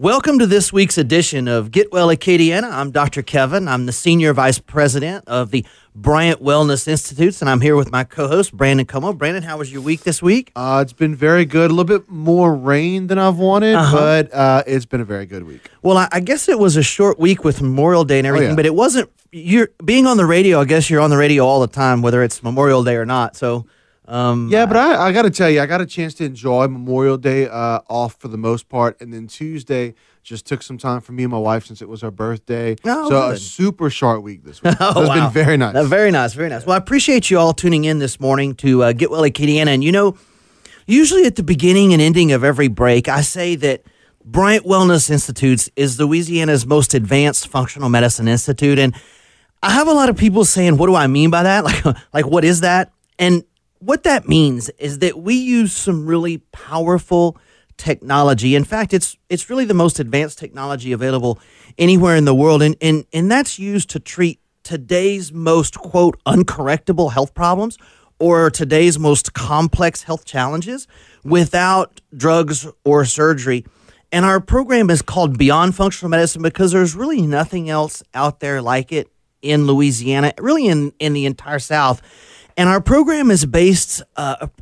Welcome to this week's edition of Get Well Acadiana. I'm Dr. Kevin. I'm the Senior Vice President of the Bryant Wellness Institutes, and I'm here with my co-host, Brandon Como. Brandon, how was your week this week? It's been very good. A little bit more rain than I've wanted, but it's been a very good week. Well, I guess it was a short week with Memorial Day and everything, but it wasn't. You're being on the radio. I guess you're on the radio all the time, whether it's Memorial Day or not. So, but I got to tell you, I got a chance to enjoy Memorial Day off for the most part, and then Tuesday just took some time for me and my wife since it was her birthday. Oh, so good. a super short week this week. Oh, so it's been very nice. Very nice, very nice. Well, I appreciate you all tuning in this morning to Get Well Acadiana. And you know, usually at the beginning and ending of every break, I say that Bryant Wellness Institutes is Louisiana's most advanced functional medicine institute. And I have a lot of people saying, what do I mean by that? Like what is that? And what that means is that we use some really powerful technology. In fact, it's really the most advanced technology available anywhere in the world. And that's used to treat today's most, quote, uncorrectable health problems or today's most complex health challenges without drugs or surgery. And our program is called Beyond Functional Medicine because there's really nothing else out there like it in Louisiana, really in the entire South. And our program is based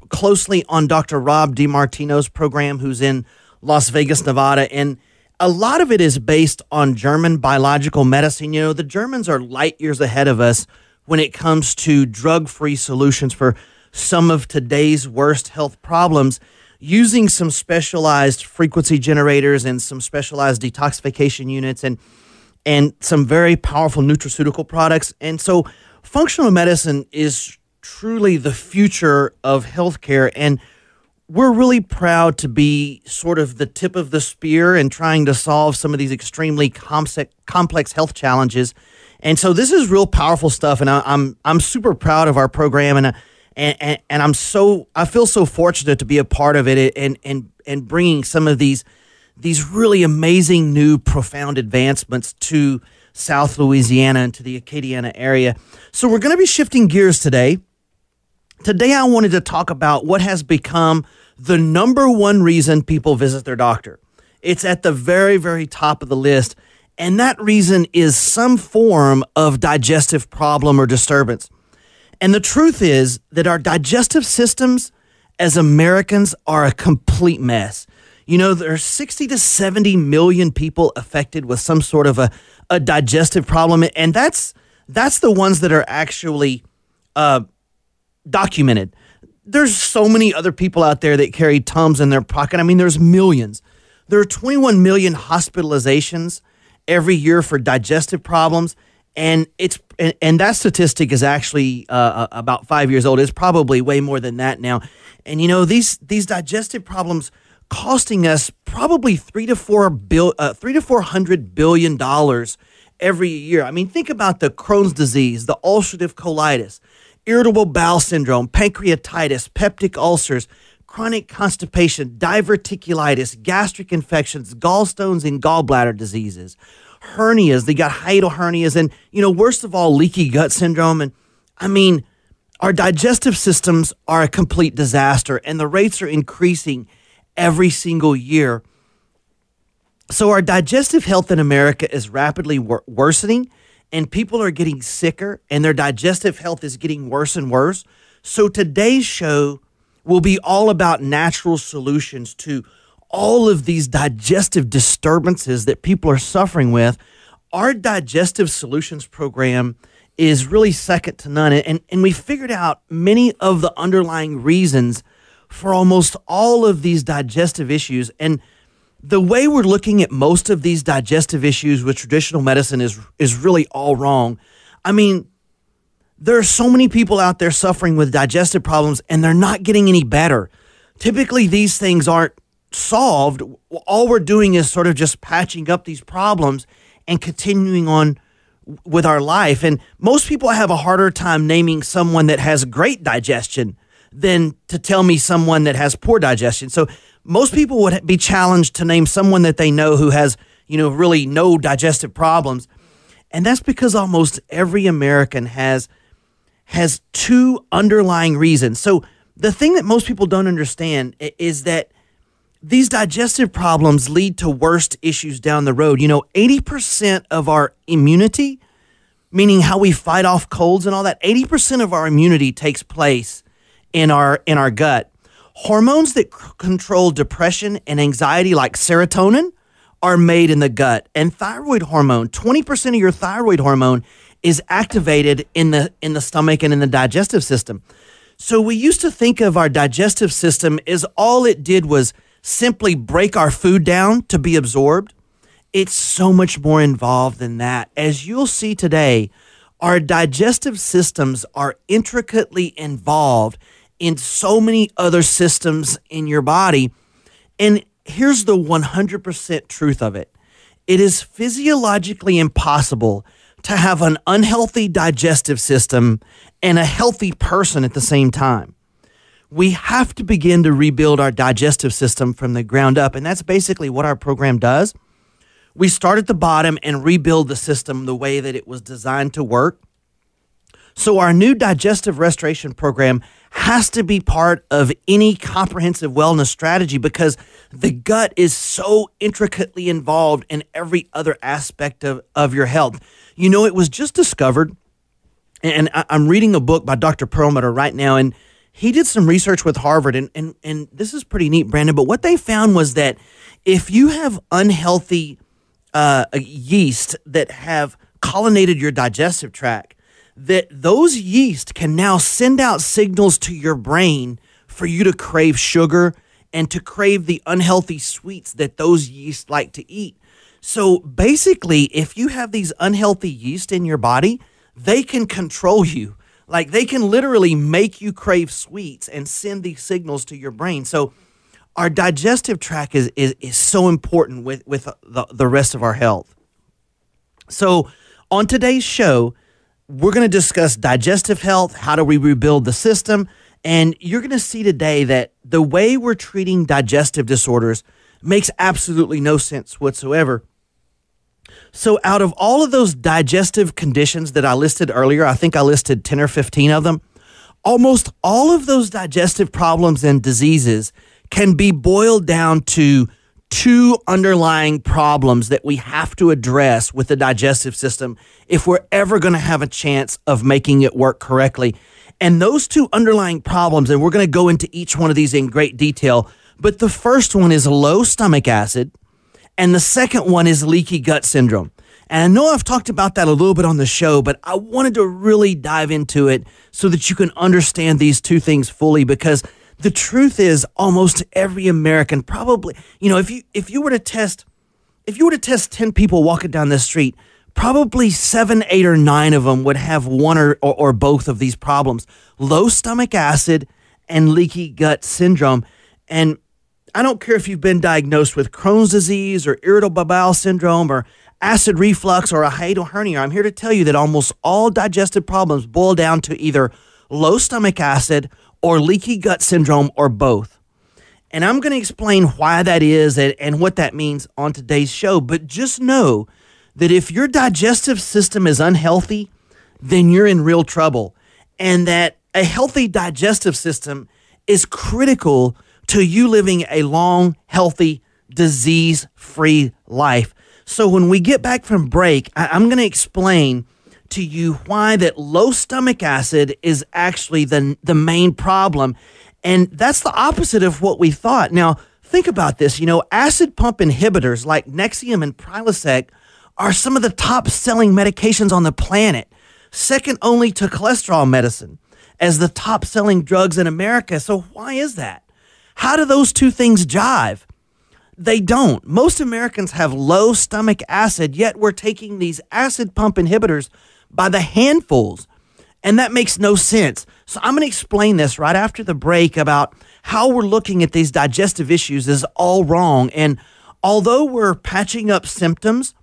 closely on Dr. Rob DiMartino's program, who's in Las Vegas, Nevada. And a lot of it is based on German biological medicine. You know, the Germans are light years ahead of us when it comes to drug-free solutions for some of today's worst health problems, using some specialized frequency generators and some specialized detoxification units and some very powerful nutraceutical products. And so functional medicine is truly the future of healthcare, and we're really proud to be sort of the tip of the spear in trying to solve some of these extremely complex health challenges. And so this is real powerful stuff, and I'm super proud of our program, and I feel so fortunate to be a part of it and bringing some of these really amazing new profound advancements to South Louisiana and to the Acadiana area. So we're going to be shifting gears today. Today, I wanted to talk about what has become the number one reason people visit their doctor. It's at the very, very top of the list, and that reason is some form of digestive problem or disturbance. And the truth is that our digestive systems as Americans are a complete mess. You know, there are 60 to 70 million people affected with some sort of a digestive problem, and that's the ones that are actually documented. There's so many other people out there that carry Tums in their pocket. I mean, there's millions. There are 21 million hospitalizations every year for digestive problems, and that statistic is actually about 5 years old. It's probably way more than that now. And you know, these digestive problems costing us probably $300 billion every year. I mean, think about the Chrons Disease, the ulcerative colitis, irritable bowel syndrome, pancreatitis, peptic ulcers, chronic constipation, diverticulitis, gastric infections, gallstones and gallbladder diseases, hernias. They got hiatal hernias, and, you know, worst of all, leaky gut syndrome. And I mean, our digestive systems are a complete disaster, and the rates are increasing every single year. So our digestive health in America is rapidly worsening, and people are getting sicker, and their digestive health is getting worse and worse. So today's show will be all about natural solutions to all of these digestive disturbances that people are suffering with. Our Digestive Solutions program is really second to none, and we figured out many of the underlying reasons for almost all of these digestive issues. And the way we're looking at most of these digestive issues with traditional medicine is really all wrong. I mean, there are so many people out there suffering with digestive problems, and they're not getting any better. Typically, these things aren't solved. All we're doing is sort of just patching up these problems and continuing on with our life. And most people have a harder time naming someone that has great digestion than to tell me someone that has poor digestion. So most people would be challenged to name someone that they know who has, you know, really no digestive problems. And that's because almost every American has two underlying reasons. So the thing that most people don't understand is that these digestive problems lead to worse issues down the road. 80% of our immunity, meaning how we fight off colds and all that, 80% of our immunity takes place in our gut. Hormones that control depression and anxiety, like serotonin, are made in the gut. And thyroid hormone, 20% of your thyroid hormone is activated in the stomach and in the digestive system. So we used to think of our digestive system as all it did was simply break our food down to be absorbed. It's so much more involved than that. As you'll see today, our digestive systems are intricately involved in so many other systems in your body. And here's the 100% truth of it. It is physiologically impossible to have an unhealthy digestive system and a healthy person at the same time. We have to begin to rebuild our digestive system from the ground up, and that's basically what our program does. We start at the bottom and rebuild the system the way that it was designed to work. So our new digestive restoration program has to be part of any comprehensive wellness strategy because the gut is so intricately involved in every other aspect of your health. It was just discovered, and I'm reading a book by Dr. Perlmutter right now, and he did some research with Harvard, and this is pretty neat, Brandon, but what they found was that if you have unhealthy yeast that have colonized your digestive tract, that those yeast can now send out signals to your brain for you to crave sugar and to crave the unhealthy sweets that those yeast like to eat. So basically, if you have these unhealthy yeast in your body, they can control you. Like they can literally make you crave sweets and send these signals to your brain. So our digestive tract is so important with the rest of our health. So on today's show, we're going to discuss digestive health, how do we rebuild the system, and you're going to see today that the way we're treating digestive disorders makes absolutely no sense whatsoever. So out of all of those digestive conditions that I listed earlier, I think I listed 10 or 15 of them, almost all of those digestive problems and diseases can be boiled down to two underlying problems that we have to address with the digestive system if we're ever going to have a chance of making it work correctly. And those two underlying problems, and we're going to go into each one of these in great detail, but the first one is low stomach acid, and the second one is leaky gut syndrome. And I know I've talked about that a little bit on the show, but I wanted to really dive into it so that you can understand these two things fully, because the truth is almost every American probably, if you were to test 10 people walking down the street, probably 7, 8, or 9 of them would have one or both of these problems: low stomach acid and leaky gut syndrome. And I don't care if you've been diagnosed with Chrons disease or irritable bowel syndrome or acid reflux or a hiatal hernia. I'm here to tell you that almost all digestive problems boil down to either low stomach acid or leaky gut syndrome or both. And I'm going to explain why that is and what that means on today's show. But just know that if your digestive system is unhealthy, then you're in real trouble. And that a healthy digestive system is critical to you living a long, healthy, disease-free life. So when we get back from break, I'm going to explain to you why that low stomach acid is actually the main problem. And that's the opposite of what we thought. Now, think about this. Acid pump inhibitors like Nexium and Prilosec are some of the top-selling medications on the planet, second only to cholesterol medicine as the top-selling drugs in America. So why is that? How do those two things jive? They don't. Most Americans have low stomach acid, yet we're taking these acid pump inhibitors by the handfuls, and that makes no sense. So I'm going to explain this right after the break about how we're looking at these digestive issues is all wrong. And although we're patching up symptoms,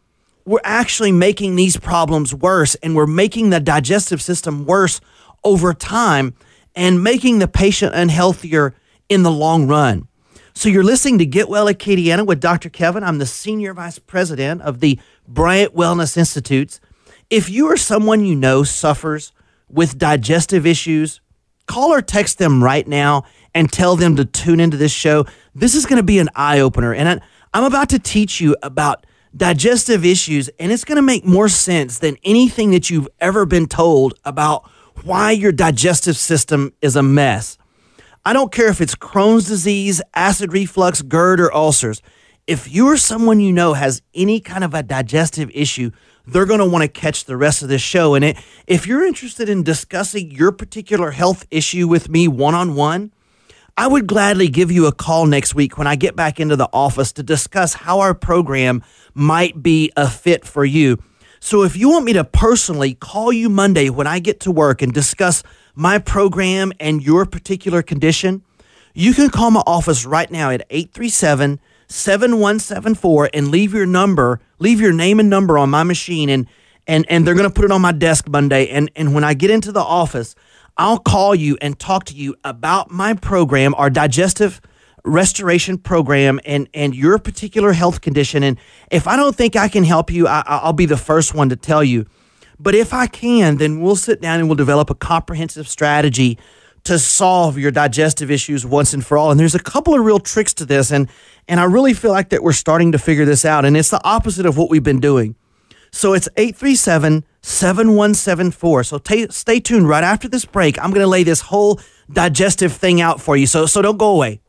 we're actually making these problems worse, and we're making the digestive system worse over time and making the patient unhealthier in the long run. So you're listening to Get Well Acadiana with Dr. Kevin. I'm the Senior Vice President of the Bryant Wellness Institutes. If you or someone you know suffers with digestive issues, call or text them right now and tell them to tune into this show. This is going to be an eye-opener, and I'm about to teach you about digestive issues, and it's going to make more sense than anything that you've ever been told about why your digestive system is a mess. I don't care if it's Chrons disease, acid reflux, GERD, or ulcers. If you're someone you know has any kind of a digestive issue, they're going to want to catch the rest of this show. And if you're interested in discussing your particular health issue with me one-on-one, I would gladly give you a call next week when I get back into the office to discuss how our program might be a fit for you. So if you want me to personally call you Monday when I get to work and discuss my program and your particular condition, you can call my office right now at 837-7174 and leave your name and number on my machine, and they're going to put it on my desk Monday. And when I get into the office, I'll call you and talk to you about my program, our digestive restoration program, and your particular health condition. And if I don't think I can help you, I'll be the first one to tell you. But if I can, then we'll sit down and we'll develop a comprehensive strategy to solve your digestive issues once and for all. And there's a couple of real tricks to this, and I really feel like that we're starting to figure this out, and it's the opposite of what we've been doing. So it's 837-7174. So stay tuned. Right after this break, I'm going to lay this whole digestive thing out for you, so don't go away.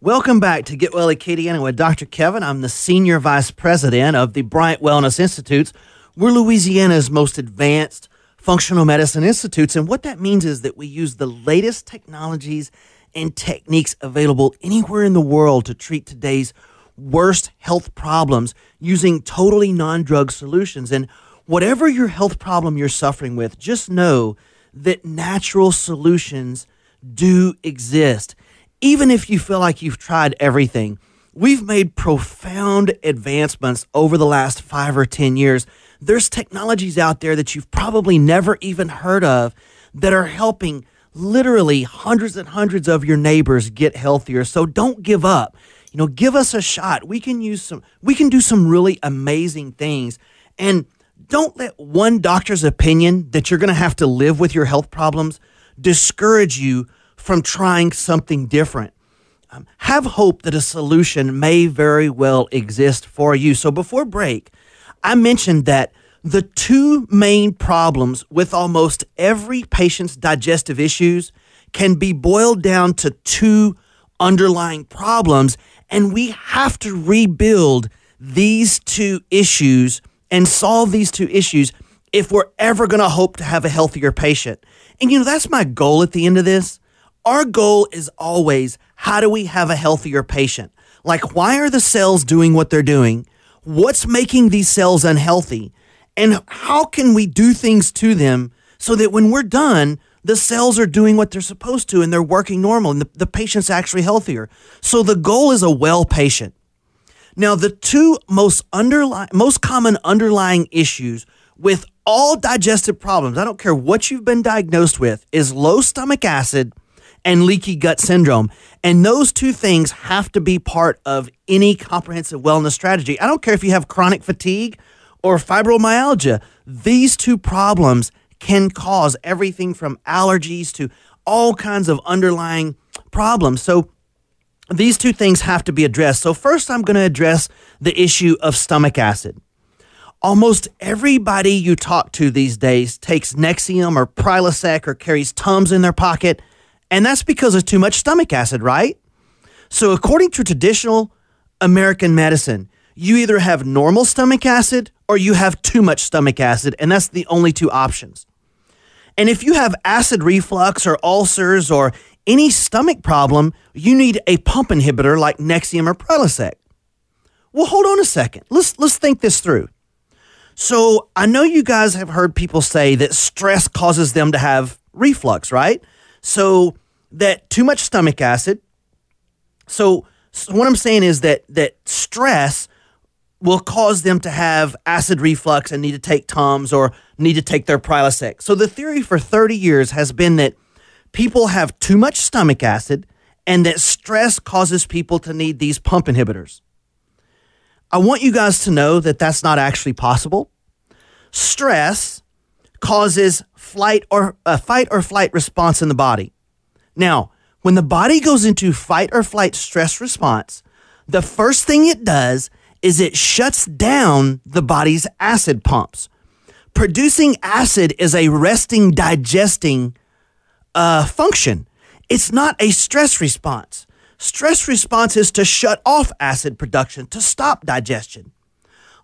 Welcome back to Get Well Acadiana with Dr. Kevin. I'm the Senior Vice President of the Bryant Wellness Institutes. We're Louisiana's most advanced functional medicine institutes, and what that means is that we use the latest technologies and techniques available anywhere in the world to treat today's worst health problems using totally non-drug solutions. And whatever your health problem you're suffering with, just know that natural solutions do exist. Even if you feel like you've tried everything, we've made profound advancements over the last 5 or 10 years. There's technologies out there that you've probably never even heard of that are helping literally hundreds and hundreds of your neighbors get healthier. So don't give up. Give us a shot. We can do some really amazing things. And don't let one doctor's opinion that you're going to have to live with your health problems discourage you from trying something different. Have hope that a solution may very well exist for you. So before break, I mentioned that the two main problems with almost every patient's digestive issues can be boiled down to two underlying problems, and we have to rebuild these two issues and solve these two issues if we're ever going to hope to have a healthier patient. And that's my goal at the end of this. Our goal is always, how do we have a healthier patient? Like, why are the cells doing what they're doing? What's making these cells unhealthy? And how can we do things to them so that when we're done, the cells are doing what they're supposed to and they're working normal and the patient's actually healthier? So the goal is a well patient. Now, the two most common underlying issues with all digestive problems, I don't care what you've been diagnosed with, is low stomach acid and leaky gut syndrome. And those two things have to be part of any comprehensive wellness strategy. I don't care if you have chronic fatigue or fibromyalgia. These two problems can cause everything from allergies to all kinds of underlying problems. So these two things have to be addressed. So first, I'm going to address the issue of stomach acid. Almost everybody you talk to these days takes Nexium or Prilosec or carries Tums in their pocket, and that's because of too much stomach acid, right? So according to traditional American medicine, you either have normal stomach acid or you have too much stomach acid, and that's the only two options. And if you have acid reflux or ulcers or any stomach problem, you need a pump inhibitor like Nexium or Prilosec. Well, hold on a second. Let's think this through. So I know you guys have heard people say that stress causes them to have reflux, right? So that too much stomach acid. So what I'm saying is that stress will cause them to have acid reflux and need to take Tums or need to take their Prilosec. So the theory for 30 years has been that people have too much stomach acid and that stress causes people to need these pump inhibitors. I want you guys to know that that's not actually possible. Stress causes fight or flight response in the body. Now, when the body goes into fight or flight stress response, the first thing it does is it shuts down the body's acid pumps. Producing acid is a resting, digesting function. It's not a stress response. Stress response is to shut off acid production, to stop digestion.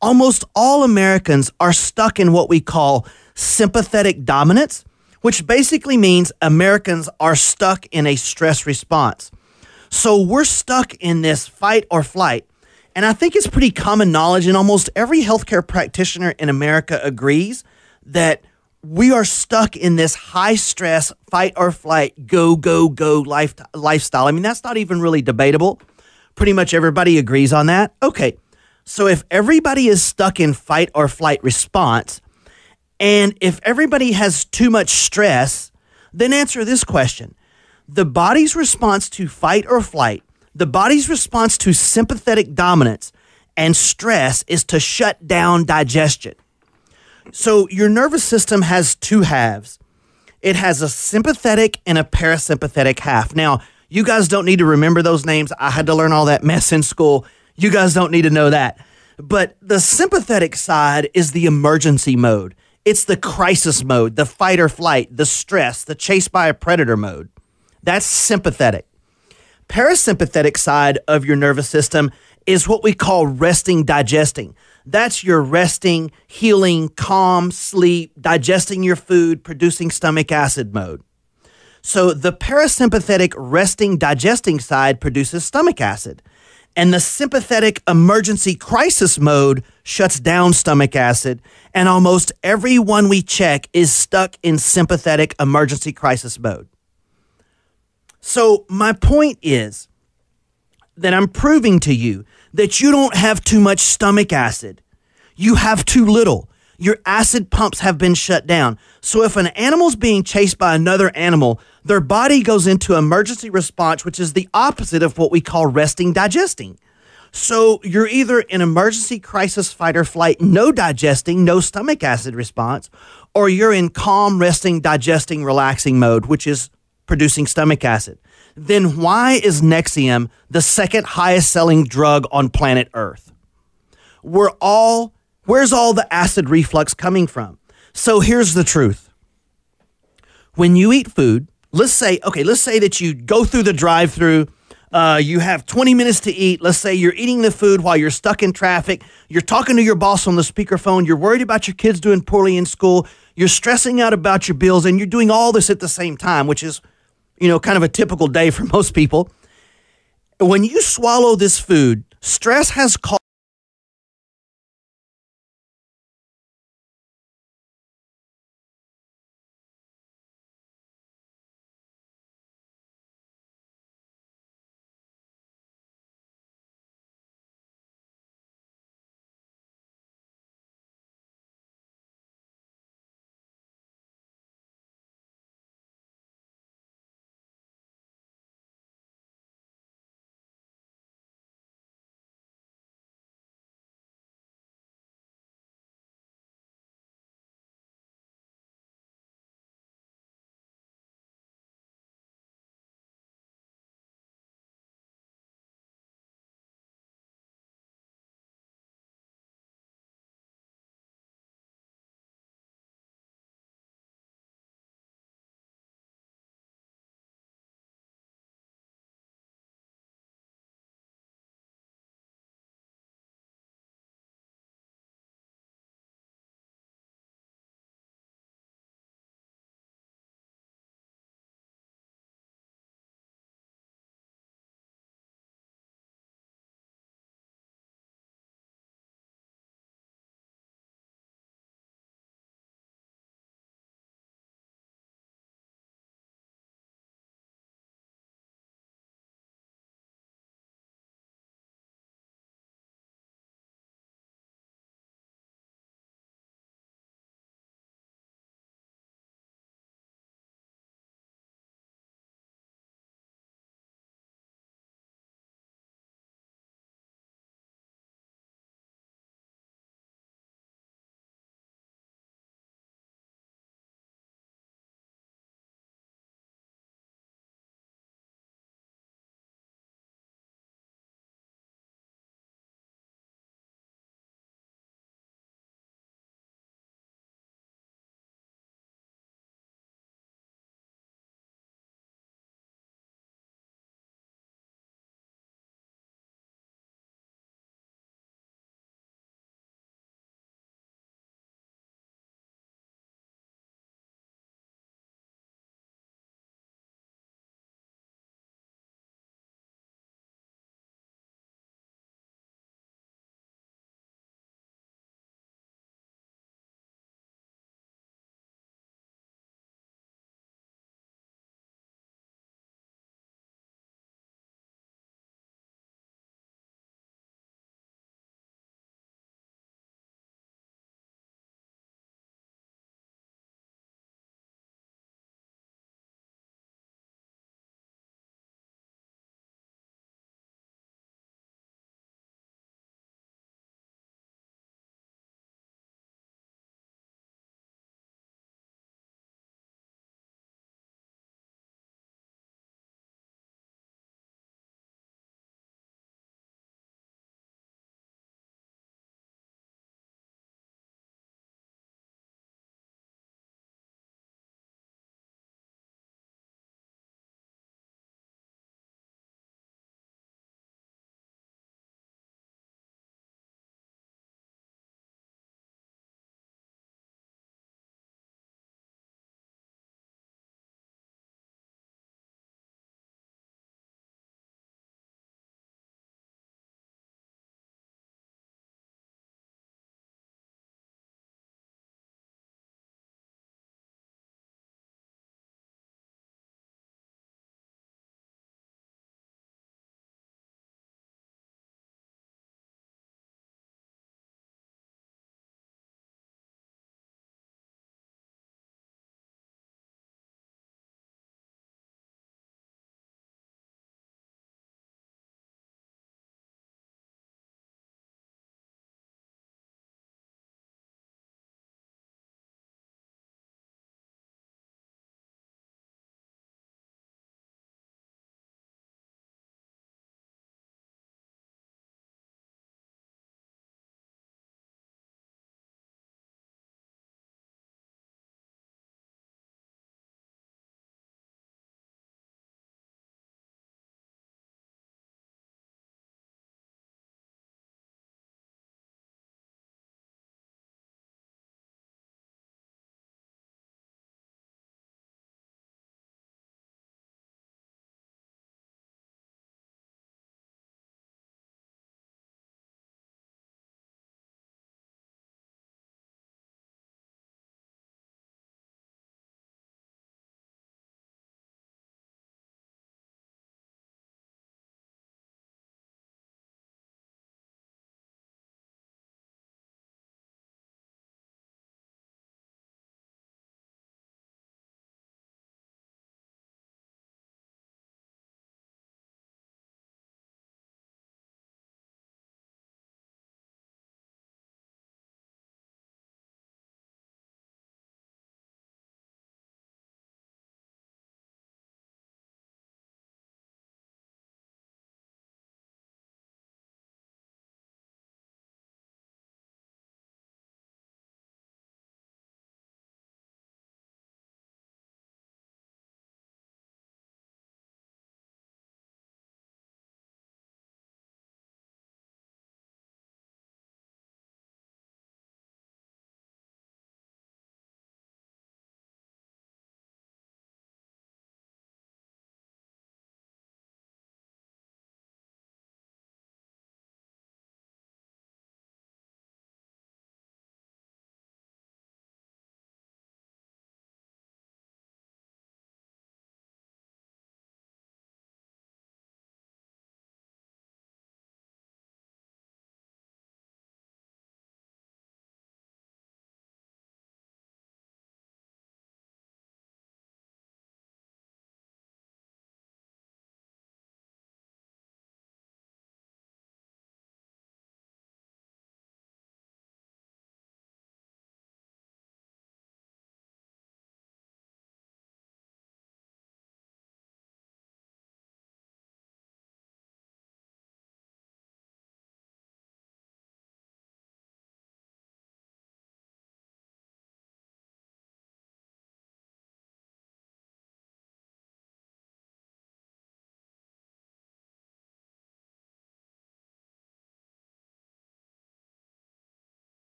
Almost all Americans are stuck in what we call sympathetic dominance, which basically means Americans are stuck in a stress response. So we're stuck in this fight or flight. And I think it's pretty common knowledge, and almost every healthcare practitioner in America agrees that we are stuck in this high stress, fight or flight, go, go, go lifestyle. I mean, that's not even really debatable. Pretty much everybody agrees on that. Okay, so if everybody is stuck in fight or flight response, and if everybody has too much stress, then answer this question. The body's response to fight or flight, the body's response to sympathetic dominance and stress is to shut down digestion. So your nervous system has two halves. It has a sympathetic and a parasympathetic half. Now, you guys don't need to remember those names. I had to learn all that mess in school. You guys don't need to know that. But the sympathetic side is the emergency mode. It's the crisis mode, the fight or flight, the stress, the chase by a predator mode. That's sympathetic. Parasympathetic side of your nervous system is what we call resting, digesting. That's your resting, healing, calm, sleep, digesting your food, producing stomach acid mode. So the parasympathetic resting, digesting side produces stomach acid, and the sympathetic emergency crisis mode shuts down stomach acid, and almost everyone we check is stuck in sympathetic emergency crisis mode. So my point is that I'm proving to you that you don't have too much stomach acid. You have too little. Your acid pumps have been shut down. So if an animal's being chased by another animal, their body goes into emergency response, which is the opposite of what we call resting, digesting. So you're either in emergency crisis, fight or flight, no digesting, no stomach acid response, or you're in calm, resting, digesting, relaxing mode, which is producing stomach acid. Then why is Nexium the second highest selling drug on planet Earth? Where's all the acid reflux coming from? So here's the truth. When you eat food, let's say that you go through the drive-thru, you have 20 minutes to eat. Let's say you're eating the food while you're stuck in traffic. You're talking to your boss on the speakerphone. You're worried about your kids doing poorly in school. You're stressing out about your bills, and you're doing all this at the same time, which is, kind of a typical day for most people. When you swallow this food, stress has caused